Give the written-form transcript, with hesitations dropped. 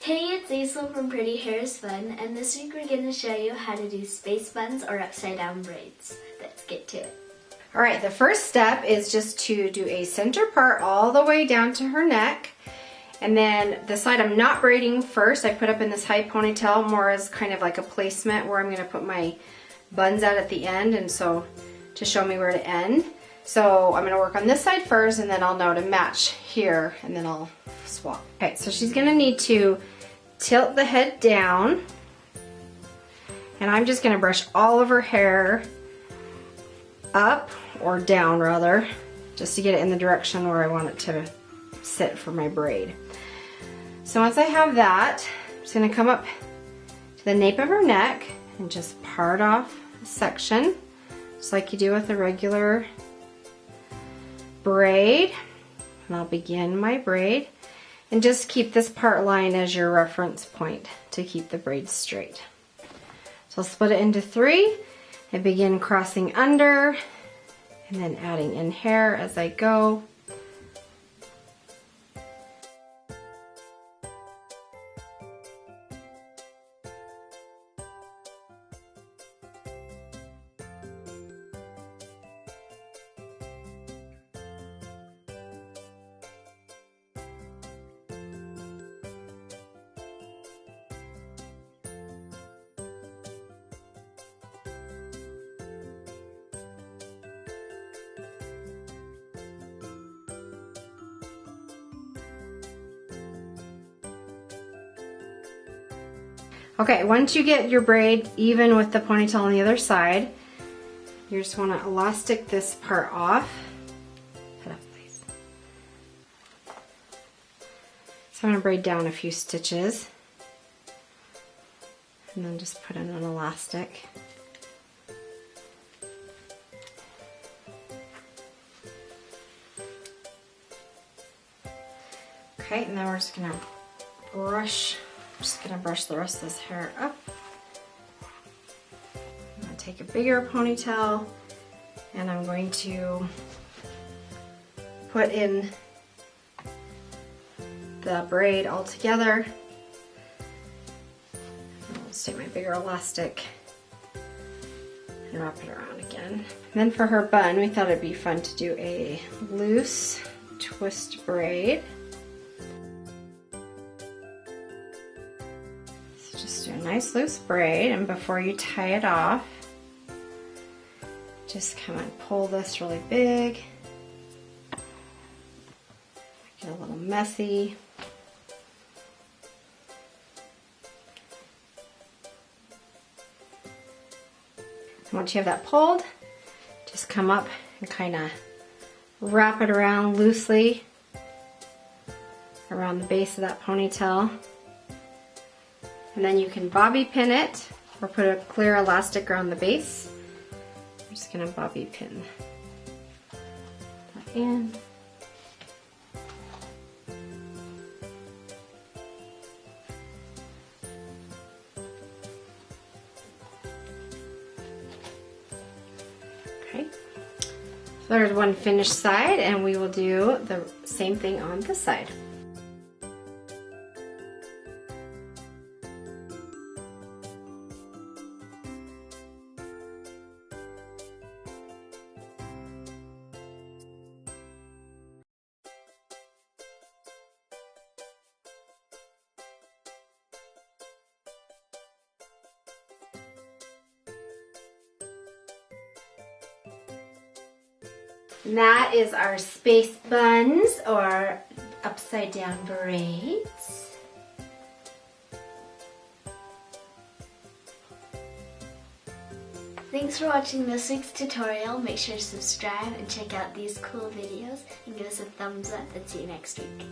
Hey, it's Aisel from Pretty Hair is Fun, and this week we're going to show you how to do space buns or upside down braids. Let's get to it. Alright, the first step is just to do a center part all the way down to her neck. And then the side I'm not braiding first, I put up in this high ponytail more as kind of like a placement where I'm going to put my buns out at the end, and so to show me where to end. So I'm going to work on this side first, and then I'll know to match here, and then I'll swap. Okay, so she's going to need to tilt the head down, and I'm just going to brush all of her hair up, or down rather, just to get it in the direction where I want it to sit for my braid. So once I have that, I'm just going to come up to the nape of her neck and just part off a section, just like you do with a regular braid. And I'll begin my braid, and just keep this part line as your reference point to keep the braid straight. So I'll split it into 3 and begin crossing under and then adding in hair as I go. Okay, once you get your braid even with the ponytail on the other side, you just want to elastic this part off. Put up, please. So I'm going to braid down a few stitches and then just put in an elastic. Okay, and then we're just going to brush. I'm just going to brush the rest of this hair up. I'm going to take a bigger ponytail, and I'm going to put in the braid all together. I'll just take my bigger elastic and wrap it around again. And then for her bun, we thought it'd be fun to do a loose twist braid. Just do a nice loose braid, and before you tie it off, just come and pull this really big. Get a little messy. And once you have that pulled, just come up and kind of wrap it around loosely around the base of that ponytail. And then you can bobby pin it or put a clear elastic around the base. I'm just going to bobby pin that in. Okay, so there's one finished side, and we will do the same thing on this side. And that is our space buns or upside down braids. Thanks for watching this week's tutorial. Make sure to subscribe and check out these cool videos, and give us a thumbs up, and see you next week.